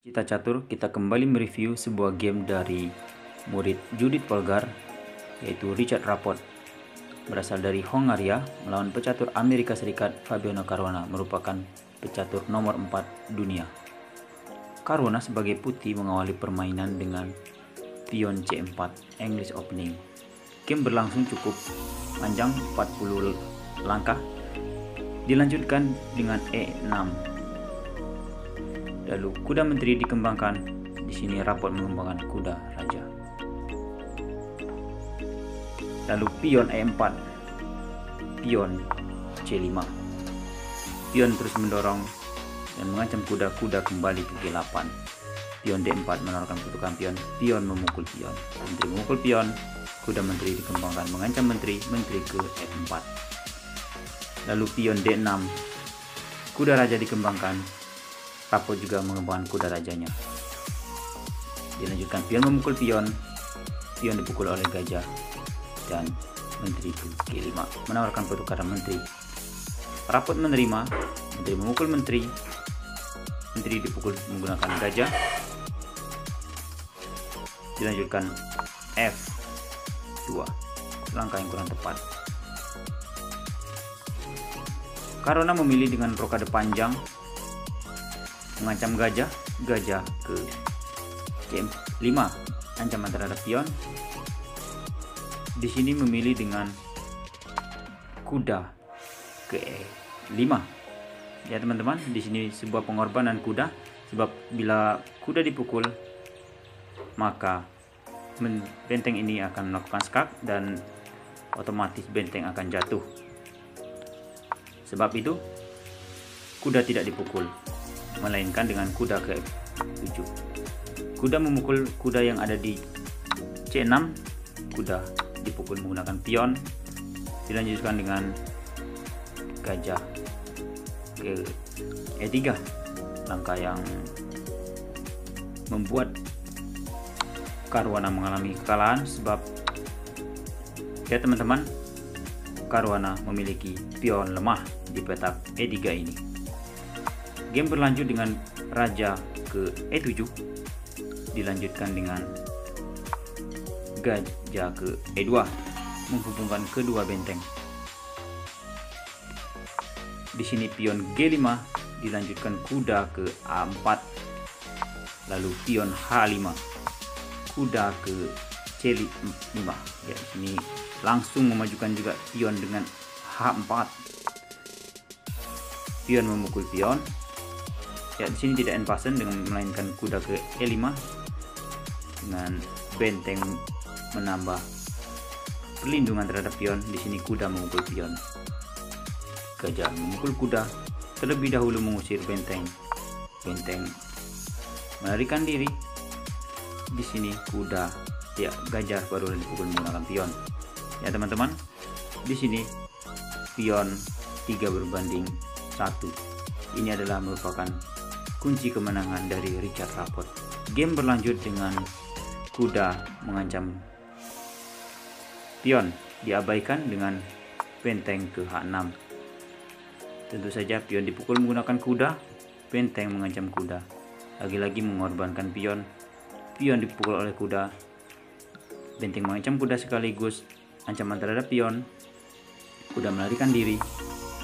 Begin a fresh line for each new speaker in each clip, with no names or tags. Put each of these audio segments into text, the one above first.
Cita Catur, kita kembali mereview sebuah game dari murid Judith Polgar, yaitu Richard Rapport. Berasal dari Hongaria, melawan pecatur Amerika Serikat Fabiano Caruana, merupakan pecatur nomor 4 dunia. Caruana sebagai putih mengawali permainan dengan pion C4 English Opening. Game berlangsung cukup panjang, 40 langkah. Dilanjutkan dengan E6. Lalu kuda menteri dikembangkan. Di sini Rapport mengembangkan kuda raja. Lalu pion E4, pion C5. Pion terus mendorong dan mengancam kuda kembali ke G8. Pion D4 menawarkan kutukan pion, pion memukul pion. Menteri memukul pion, kuda menteri dikembangkan mengancam menteri ke F4. Lalu pion D6, kuda raja dikembangkan. Rapport juga mengembangkan kuda rajanya. Dilanjutkan pion memukul pion, pion dipukul oleh gajah, dan menteri ke G5 menawarkan pertukaran menteri. Rapport menerima, menteri memukul menteri, menteri dipukul menggunakan gajah. Dilanjutkan F2, langkah yang kurang tepat. Caruana memilih dengan rokade panjang mengancam gajah ke C5, ancaman terhadap pion. Di sini memilih dengan kuda ke E5. Ya teman-teman, di sini sebuah pengorbanan kuda, sebab bila kuda dipukul maka benteng ini akan melakukan skak dan otomatis benteng akan jatuh. Sebab itu kuda tidak dipukul, melainkan dengan kuda ke F7. Kuda memukul kuda yang ada di C6, kuda dipukul menggunakan pion. Dilanjutkan dengan gajah ke E3, langkah yang membuat Caruana mengalami kekalahan, sebab ya teman-teman, Caruana memiliki pion lemah di petak E3 ini. Game berlanjut dengan raja ke E7, dilanjutkan dengan gajah ke E2, menghubungkan kedua benteng. Di sini pion G5, dilanjutkan kuda ke A4, lalu pion H5, kuda ke C5. Ya, di sini langsung memajukan juga pion dengan H4. Pion memukul pion. Ya, di sini tidak end pasen dengan melainkan kuda ke E5 dengan benteng menambah perlindungan terhadap pion. Di sini kuda memukul pion. Gajah memukul kuda, terlebih dahulu mengusir benteng. Benteng melarikan diri. Di sini kuda, ya gajah baru dipukul menggunakan pion. Ya teman-teman, di sini pion 3 berbanding 1. Ini adalah merupakan kunci kemenangan dari Richard Rapport. Game berlanjut dengan kuda mengancam pion, diabaikan dengan benteng ke H6. Tentu saja pion dipukul menggunakan kuda, benteng mengancam kuda. Lagi-lagi mengorbankan pion, pion dipukul oleh kuda, benteng mengancam kuda sekaligus ancaman terhadap pion. Kuda melarikan diri,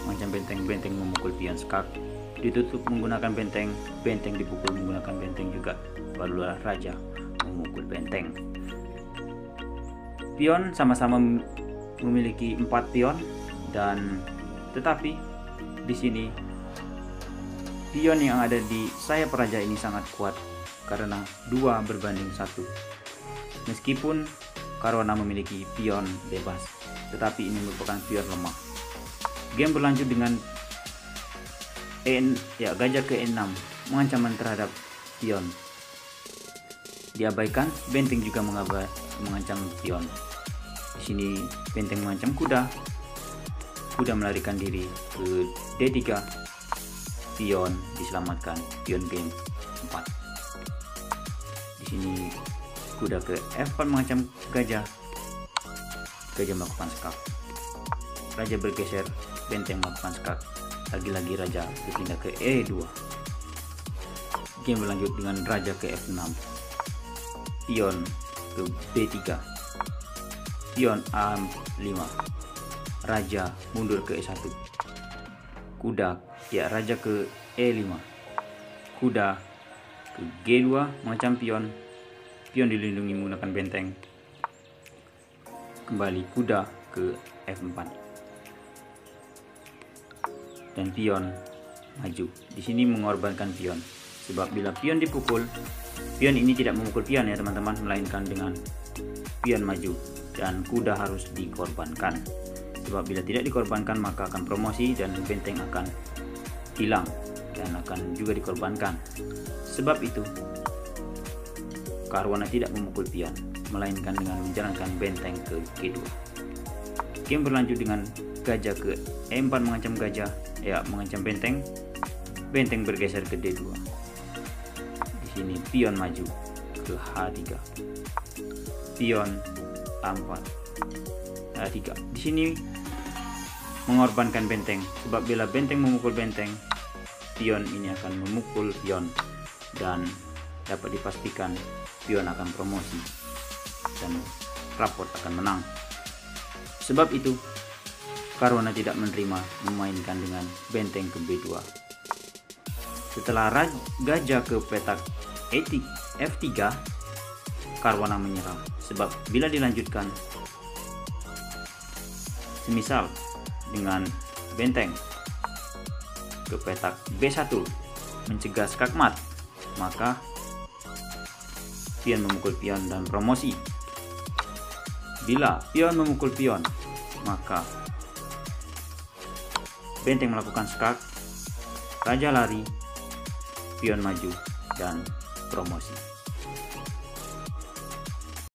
mengancam benteng, benteng memukul pion skak. Ditutup menggunakan benteng, benteng dipukul menggunakan benteng juga. Barulah raja memukul benteng. Pion sama-sama memiliki 4 pion, dan tetapi di sini pion yang ada di sayap raja ini sangat kuat karena 2 berbanding 1. Meskipun Caruana memiliki pion bebas, tetapi ini merupakan pion lemah. Game berlanjut dengan gajah ke E6, mengancaman terhadap pion. Diabaikan, benteng juga mengancam pion. Di sini benteng mengancam kuda. Kuda melarikan diri ke D3. Pion diselamatkan, pion game 4. Di sini kuda ke F4 mengancam gajah. Gajah melakukan skak. Raja bergeser, benteng melakukan skak. Lagi-lagi raja berpindah ke E2. Game berlanjut dengan raja ke F6, pion ke B3, pion A5, raja mundur ke E1, kuda, ya raja ke E5, kuda ke G2 mengancam pion, pion dilindungi menggunakan benteng, kembali kuda ke F4 dan pion maju. Di sini mengorbankan pion, sebab bila pion dipukul, pion ini tidak memukul pion ya teman-teman, melainkan dengan pion maju, dan kuda harus dikorbankan. Sebab bila tidak dikorbankan maka akan promosi dan benteng akan hilang dan akan juga dikorbankan. Sebab itu Karuana tidak memukul pion, melainkan dengan menjalankan benteng ke G2. Game berlanjut dengan gajah ke E4 mengancam gajah, ya mengancam benteng. Benteng bergeser ke D2. Di sini pion maju ke H3. Pion A4. H3. Di sini mengorbankan benteng, sebab bila benteng memukul benteng, pion ini akan memukul pion dan dapat dipastikan pion akan promosi dan raport akan menang. Sebab itu Karuana tidak menerima memainkan dengan benteng ke B2. Setelah gajah ke petak F3, Karuana menyerah, sebab bila dilanjutkan, semisal dengan benteng ke petak B1 mencegah skakmat, maka pion memukul pion dan promosi. Bila pion memukul pion, maka benteng melakukan skak, raja lari, pion maju, dan promosi.